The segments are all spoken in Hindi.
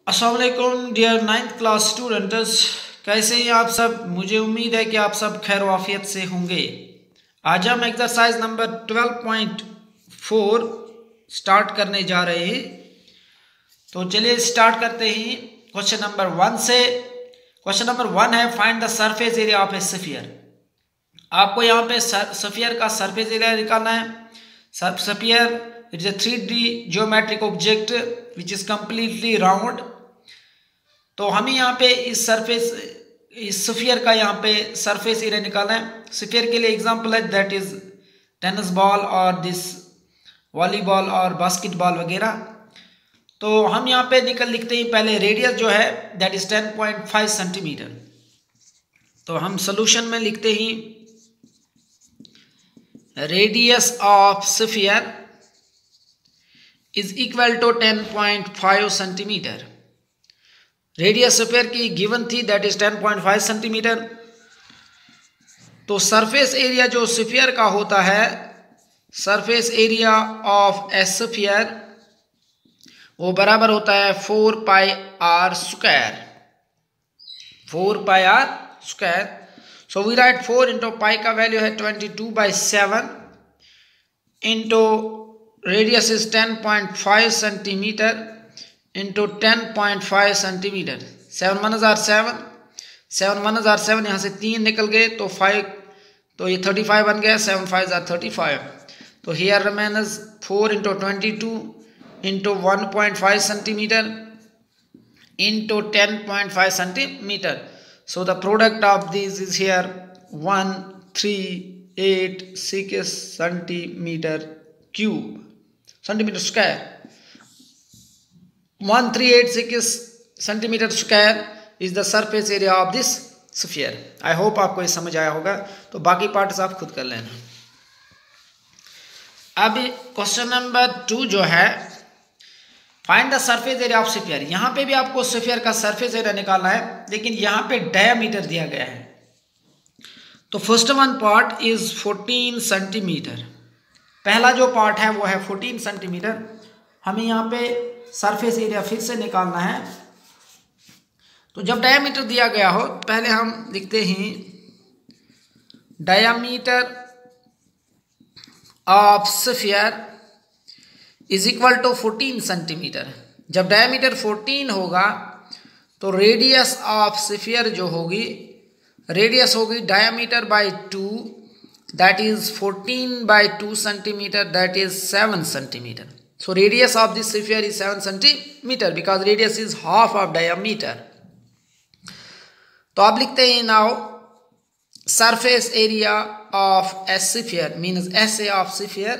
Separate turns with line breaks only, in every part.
अस्सलाम वालेकुम डियर 9th क्लास स्टूडेंट्स, कैसे हैं आप सब। मुझे उम्मीद है कि आप सब खैर वाफियत से होंगे। आज हम एक्सरसाइज नंबर 12.4 स्टार्ट करने जा रहे हैं। तो चलिए स्टार्ट करते हैं क्वेश्चन नंबर 1 से। क्वेश्चन नंबर 1 है find the surface area of a sphere. आपको यहाँ पे स्फीयर का सरफेस एरिया निकालना है। Sphere it is a 3D geometric object which is completely round. तो हमें यहाँ पे इस स्फीयर का यहाँ पे सरफेस एरिया निकालना है। स्फीयर के लिए एग्जांपल है दैट इज टेनिस बॉल और दिस वॉलीबॉल और बास्केटबॉल वगैरह। तो हम यहाँ पे लिखते हैं पहले रेडियस जो है दैट इज 10.5 सेंटीमीटर। तो हम सोल्यूशन में लिखते ही radius of sphere is equal to 10.5 centimetre. Radius sphere की गिवन थी दैट इज 10.5 सेंटीमीटर। तो सरफेस एरिया जो स्फीयर का होता है, surface area of a sphere वो बराबर होता है 4πr square. 4πr square. So we write 4 into pi का वैल्यू है 22/7 into radius is 10.5 centimetre into 10.5 centimetre. 7 1 जार 7, 7 1 जार 7, यहाँ से 3 निकल गए तो 5, तो ये 35 बन गया। 7 5 जार 35। तो here remains 4 into 22 into 1.5 centimetre into 10.5 centimetre. So the product of this is here 1386 centimetre cube, centimetre square. 1386 centimetre square is the surface area of this sphere. I hope आपको ये समझ आया होगा। तो बाकी पार्ट्स आप खुद कर लेना। अब क्वेश्चन नंबर 2 जो है find the surface area of sphere. यहाँ पे भी आपको स्फीयर का सरफेस एरिया निकालना है, लेकिन यहाँ पे डायमीटर दिया गया है। तो first one part is 14 centimetre. पहला जो पार्ट है वो है 14 सेंटीमीटर। हमें यहाँ पे सरफेस एरिया फिर से निकालना है। तो जब डायमीटर दिया गया हो, पहले हम लिखते हैं diameter of sphere is equal to 14 centimetre. जब डायमीटर 14 होगा तो रेडियस ऑफ स्फीयर जो होगी, रेडियस होगी diameter by 2, that is 14/2 centimetre, that is 7 centimetre. So radius of this sphere is 7 centimeter because radius is half of diameter. तो आप लिखते हैं now surface area of a sphere means SA of sphere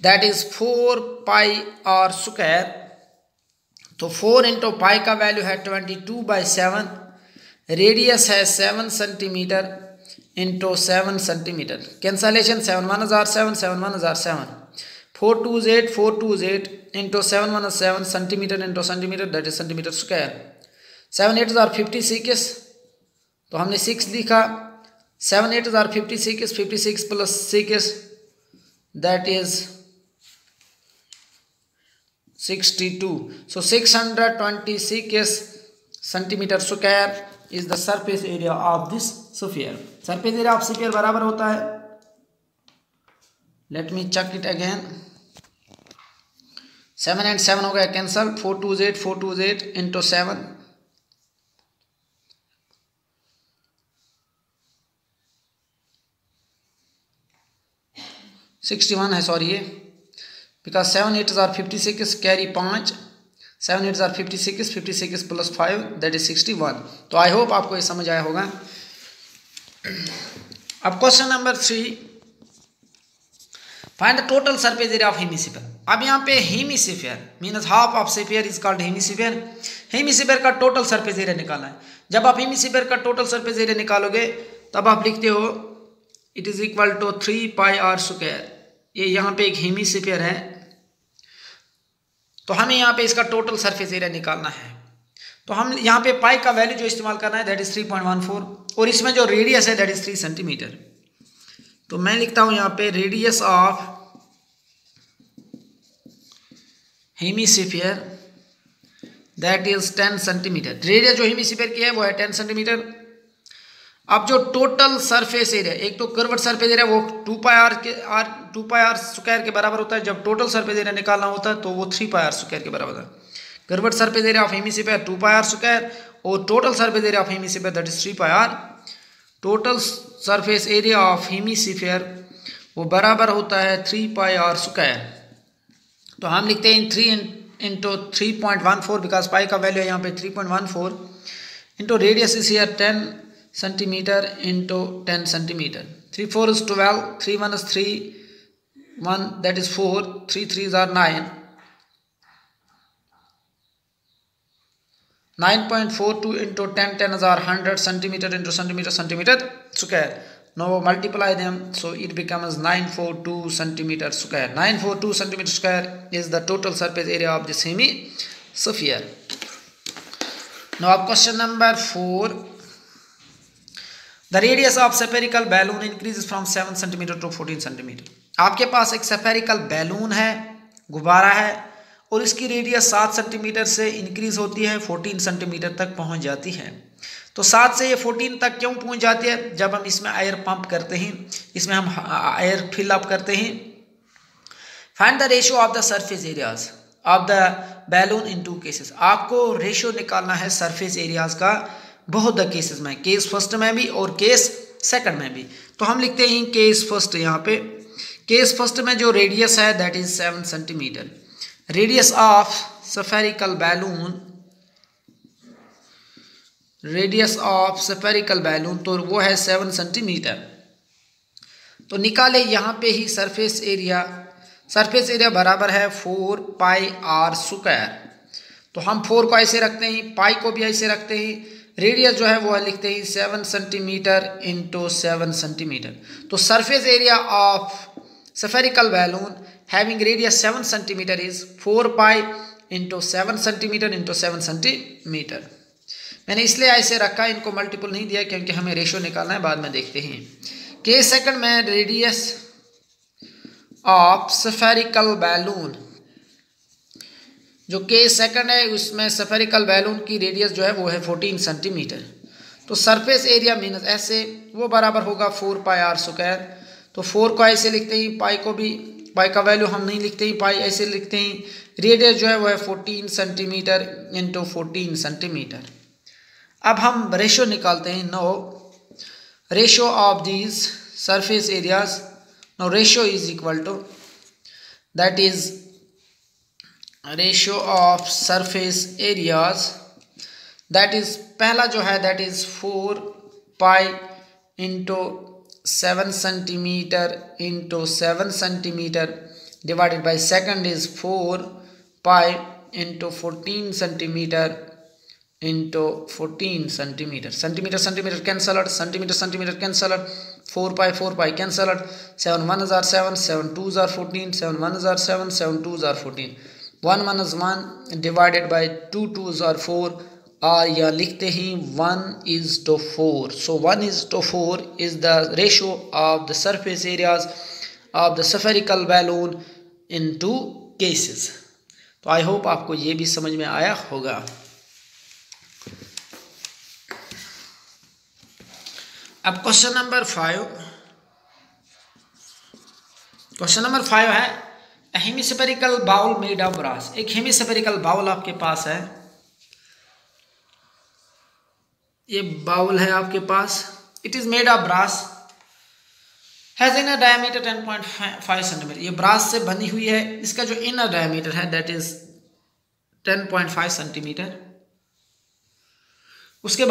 that is 4πr square. तो 4 इंटू पाई का वैल्यू है 22/7, रेडियस है 7 सेंटीमीटर इंटू 7 सेंटीमीटर। कैंसलेशन 7 1 जार 7, 7 1 जार 7, 4 2 is 8, 4 2 is 8 into 7 1 is 7 centimeter into centimeter, that is centimeter square। 7 8 are 56, तो हमने 6 लिखा। 7 8 are 56, 56 plus 6 that is 62। So 626 centimeter square is the surface area of this sphere। surface area of sphere बराबर होता है, let me check it again, 7 and 7 हो गया कैंसल। 4 2 is 8, 4 2 is 8 into 7, 61 है, सॉरी ये, because 7 8 are 56 carry 5, 7 8 are 56, 56 plus 5 that is 61। तो आई होप आपको ये समझ आया होगा। अब question number 3 find the total surface area of hemisphere. अब यहाँ पे hemisphere means half of sphere is called hemisphere. Hemisphere का टोटल सरफेस एरिया निकालना है। जब आप हेमिस्फीयर का टोटल सरफेस एरिया निकालोगे तब आप लिखते हो it is equal to 3πr square. ये यहाँ पे एक हेमिस्फीयर है, तो हमें यहाँ पे इसका टोटल सरफेस एरिया निकालना है। तो हम यहाँ पे पाई का वैल्यू जो इस्तेमाल करना है दैट इज 3.14 और इसमें जो रेडियस है दैट इज 3 सेंटीमीटर। तो मैं लिखता हूं यहाँ पे radius of hemisphere that is 10 centimetre. Radius जो हेमिस्फीयर की है वो है 10 सेंटीमीटर। अब जो टोटल सरफेस एरिया, एक तो कर्व्ड सरफेस एरिया वो 2 पाई आर स्क्वायर के बराबर होता है। जब टोटल सरफेस एरिया निकालना होता है तो वो 3 पाई आर स्क्वायर के बराबर होता है। Curved surface area of hemisphere 2 pi r square और total surface area of hemisphere that is 3 pi r. Total surface area of hemisphere वो बराबर होता है 3 पाई आर स्क्वायर। तो हम लिखते हैं 3 इंटू 3.14 बिकॉज पाई का वैल्यू है यहाँ पे 3.14 into radius is here 10 centimetre into 10 centimetre. 3 4 is 12, 3 1 is 3, 1 that is 4, 3 3s are 9, 9.42 into 10 10s are 100 centimeter into centimeter square. Now multiply them, so it becomes 942 centimeter square. 942 centimeter square is the total surface area of this hemisphere. Now question number 4. The radius of spherical balloon increases from 7 centimeter to 14 centimeter. आपके पास एक spherical balloon है, गुब्बारा है, और इसकी रेडियस 7 सेंटीमीटर से इंक्रीज होती है 14 सेंटीमीटर तक पहुंच जाती है। तो 7 से ये 14 तक क्यों पहुंच जाती है? जब हम इसमें एयर पंप करते हैं, इसमें हम एयर फिल अप करते हैं। Find the ratio of the surface areas of the balloon in 2 cases. आपको रेशियो निकालना है सरफेस एरियाज का बहुत द केसेस में, केस फर्स्ट में भी और केस सेकंड में भी। तो हम लिखते हैं केस फर्स्ट। यहाँ पे केस फर्स्ट में जो रेडियस है that is 7 centimetre. Radius of spherical balloon, radius of spherical balloon तो वो है 7 सेंटीमीटर। तो निकाले यहाँ पे ही सरफेस एरिया। सरफेस एरिया बराबर है 4 पाई आर स्क्वायर। तो हम 4 को ऐसे रखते हैं, पाई को भी ऐसे रखते हैं। रेडियस जो है वो लिखते हैं 7 सेंटीमीटर इंटू 7 सेंटीमीटर। तो surface area of spherical balloon having radius 7 centimetre is 4 pi into 7 centimetre into 7 centimetre. मैंने इसलिए ऐसे रखा, इनको मल्टीपल नहीं दिया क्योंकि हमें रेशियो निकालना है, बाद में देखते हैं। केस सेकंड में रेडियस ऑफ स्फेरिकल बैलून, जो केस सेकंड है उसमें स्फेरिकल बैलून की रेडियस जो है वो है 14 सेंटीमीटर। तो सरफेस एरिया मीनस ऐसे वो बराबर होगा 4 पाई आर स्क्वायर। तो 4 को ऐसे लिखते हैं, पाई को भी, पाई का वैल्यू हम नहीं लिखते हैं, पाई ऐसे लिखते हैं। रेडियस जो है वो है 14 सेंटीमीटर इंटू 14 सेंटीमीटर। अब हम रेशियो निकालते हैं। No ratio of these surface areas, no ratio is equal to that is ratio of surface areas that is, पहला जो है that is 4 pi into 7 centimetre into 7 centimetre divided by second is 4 pi into 14 centimetre into 14 centimetre. Centimetre centimetre cancelled, centimetre centimetre cancelled, 4 pi cancelled, 7 1 are 7, 7 2 are 14, 7 1 are 7, 7 2 are 14, 1 1 is 1 divided by 2 2 are 4, और या लिखते हैं 1:4। सो 1:4 is the ratio of the surface areas of the spherical balloon in 2 cases. तो आई होप आपको ये भी समझ में आया होगा। अब क्वेश्चन नंबर 5। क्वेश्चन नंबर 5 है hemispherical bowl made of brass. एक हेमिस्फेरिकल बाउल आपके पास है, ये बाउल है आपके पास। It is made of brass, has inner diameter 10.5 centimetre. ये ब्रास से बनी हुई है, इसका जो इनर डायमीटर है दैट इज 10.5 सेंटीमीटर। उसके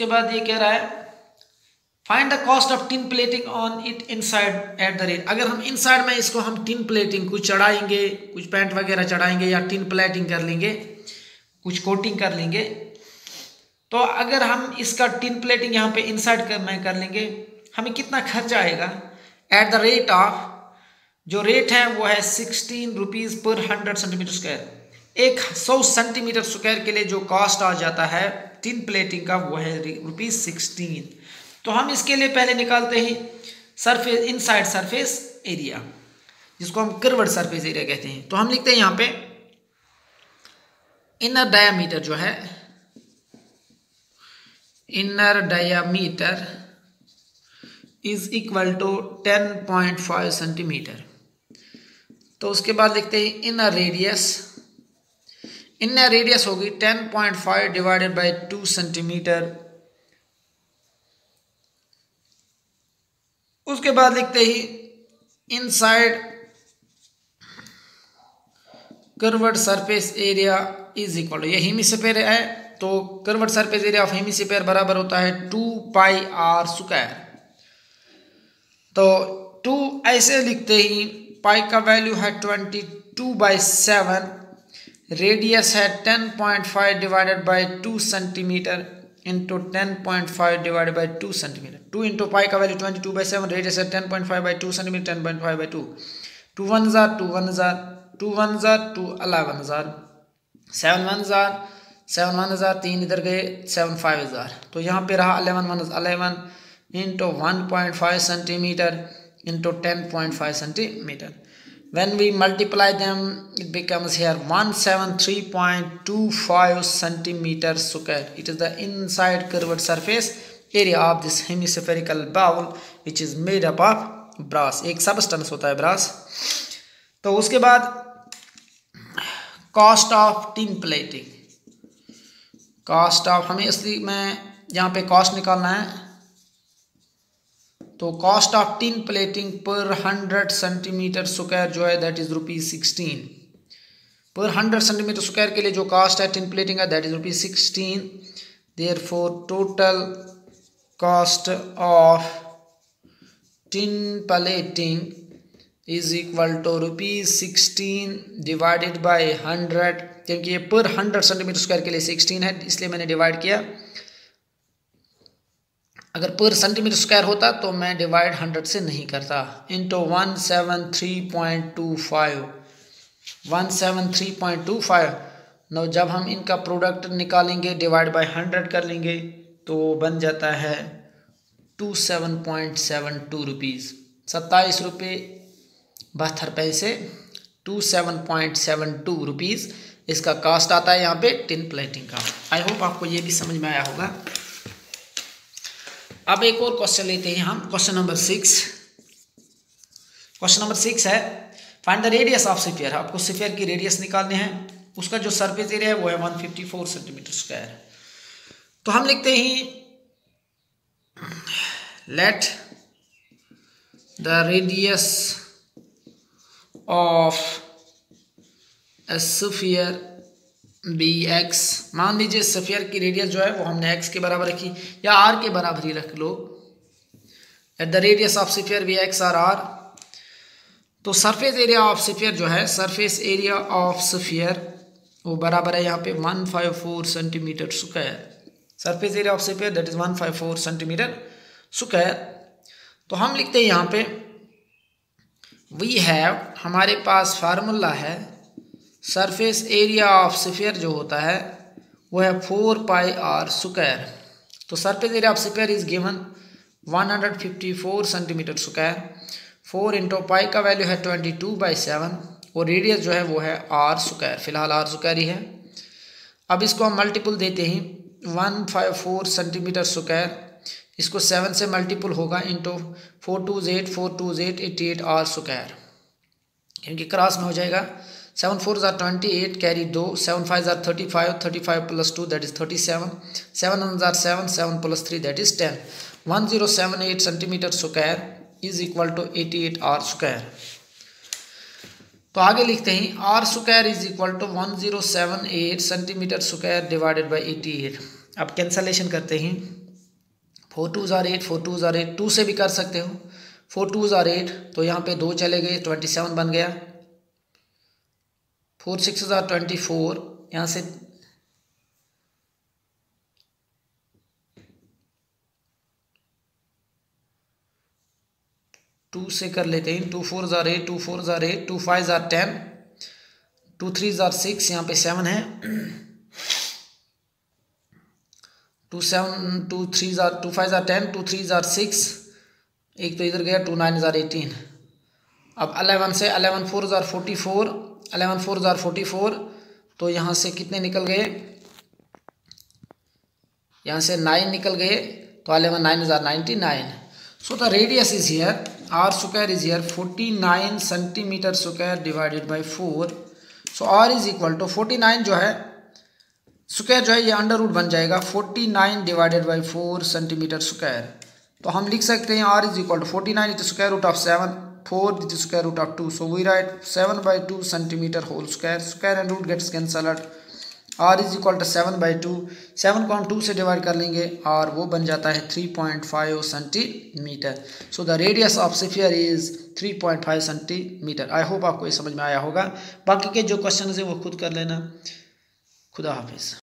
बाद ये कह रहा है find the cost of tin plating on it inside at the rate. अगर हम इनसाइड में इसको हम टिन प्लेटिंग कुछ चढ़ाएंगे, कुछ पेंट वगैरह चढ़ाएंगे या टिन प्लेटिंग कर लेंगे, कुछ कोटिंग कर लेंगे, तो अगर हम इसका टिन प्लेटिंग यहाँ पे इनसाइड में कर लेंगे हमें कितना खर्च आएगा? एट द रेट ऑफ, जो रेट है वो है 16 रुपीज़ पर 100 सेंटीमीटर स्क्वायर। एक 100 सेंटीमीटर स्क्वायर के लिए जो कॉस्ट आ जाता है टिन प्लेटिंग का वो है ₹16। तो हम इसके लिए पहले निकालते हैं सरफेस, इनसाइड सरफेस एरिया। जिसको हम कर्व्ड सरफेस एरिया कहते हैं। तो हम लिखते हैं यहाँ पे इनर डायामीटर जो है, inner diameter is equal to 10.5 centimetre. तो उसके बाद लिखते हैं इनर रेडियस, इनर रेडियस होगी 10.5 डिवाइडेड बाय 2 सेंटीमीटर। उसके बाद लिखते ही inside curved surface area is equal to, ये हेमिस्फीयर है तो curved surface area of hemisphere बराबर होता है 2 पाई आर स्क्वायर। तो 2 ऐसे लिखते ही, पाई का वैल्यू है 22/7, रेडियस है 10.5 divided by 2 centimetre into 10.5 divided by 2 centimetre. 2 into pi का वैल्यू 22/7, रेडियस है 10.5/2 centimetre, 10.5/2, 2 1 jar 2 1 jar 2 1 jar 2 11 jar, 7 1 जार 7 1 जार, 3 इधर गए 7 5 जार। तो यहाँ पे रहा 11 1 11 into 1.5 centimetre into 10.5 centimetre. When we multiply them, it becomes here 173.25 centimeter square. It is the inside curved surface area of this hemispherical bowl, which is made up of brass. एक substance होता है brass। तो उसके बाद cost of tin plating, cost of, हमें असली में यहाँ पे cost निकालना है। तो कॉस्ट ऑफ टिन प्लेटिंग पर 100 सेंटीमीटर स्क्वायर जो है दैट इज ₹16। पर 100 सेंटीमीटर स्क्वायर के लिए जो कॉस्ट है टिन प्लेटिंग का that is ₹16। Therefore total cost of tin plating is equal to ₹16 divided by 100, क्योंकि ये पर 100 सेंटीमीटर स्क्वायर के लिए 16 है इसलिए मैंने डिवाइड किया। अगर पर सेंटीमीटर स्क्वायर होता तो मैं डिवाइड 100 से नहीं करता। इंटू 173.25, 173.25। नो जब हम इनका प्रोडक्ट निकालेंगे डिवाइड बाय 100 कर लेंगे तो बन जाता है 27.72 रुपीज़, ₹27.72, 27.72 रुपीज़ इसका कास्ट आता है यहाँ पे टिन प्लेटिंग का। आई होप आपको ये भी समझ में आया होगा। अब एक और क्वेश्चन लेते हैं हम, क्वेश्चन नंबर 6। क्वेश्चन नंबर 6 है find the radius of sphere. आपको स्फीयर की रेडियस निकालने हैं, उसका जो सरफेस एरिया है वो है 154 सेंटीमीटर स्क्वायर। तो हम लिखते हैं let the radius of a sphere be x. मान लीजिए स्फीयर की रेडियस जो है वो हमने एक्स के बराबर रखी या आर के बराबर ही रख लो। At the radius of sphere be x r. तो सरफेस एरिया ऑफ स्फीयर जो है, सरफेस एरिया ऑफ स्फीयर वो बराबर है यहाँ पे 154 centimetre square. Surface area of sphere that is 154 centimetre square. तो हम लिखते हैं यहाँ पे वी हैव, हमारे पास फार्मूला है सरफेस एरिया ऑफ स्फीयर जो होता है वो है 4 पाई आर स्क्वायर। तो surface area of sphere is given 154 centimetre square. 4 into pi का वैल्यू है 22/7 और रेडियस जो है वो है आर स्क्वायर, फिलहाल आर स्क्वायर ही है। अब इसको हम मल्टीपल देते हैं 154 सेंटीमीटर स्क्वायर, इसको 7 से मल्टीपल होगा इंटू 4 2 8 4 2 8 88 आर स्क्वायर, क्योंकि क्रॉस में हो जाएगा। 7 4 जार 28 कैरी 2, 7 5 जार 35, 35 प्लस 2 दैट इज 37, 7 1 जार 7, 7 plus 3 that is 10। 1078 centimetre square is equal to 88 r square. तो आगे लिखते हैं r square is equal to 1078 centimetre square divided by 88। अब कैंसलेशन करते हैं। 4 2 जार 8, 4 2 जार 8, 2 से भी कर सकते हो। 4 2 जार 8 तो यहाँ पे 2 चले गए, 27 बन गया। 4 6 जार 24, यहाँ से 2 से कर लेते हैं। 2 4 जार 8, 2 4 जार 8, 2 5 जार 10, 2 3 जार 6, यहाँ पे 7 है। 2 3 जार 2 5 जार 10, 2 3 जार 6, एक तो इधर गया, 2 9 जार 18, अब 11 से 11 4 ज़ार 44, 11 4 ज़ार 44, तो यहाँ से कितने निकल गए, यहाँ से 9 निकल गए, तो 11 9 ज़ार 99. So the radius is here, r square is here 49 centimetre square divided by 4. So r is equal to 49 जो है स्क्वायर जो है ये अंडर रूट बन जाएगा 49 डिवाइडेड बाई 4 सेंटीमीटर स्क्वायर. तो हम लिख सकते हैं r is equal to 49 is square root of 7, 4 is the square root of 2. So we write 7/2 centimeter whole square. Square and root gets cancelled. R is equal to 7/2. 7 को हम 2 से डिवाइड कर लेंगे और वो बन जाता है 3.5 centimetre. So the radius of sphere is 3.5 centimetre. I hope आपको ये समझ में आया होगा. बाकी के जो क्वेश्चन है वो खुद कर लेना. खुदा हाफिज़.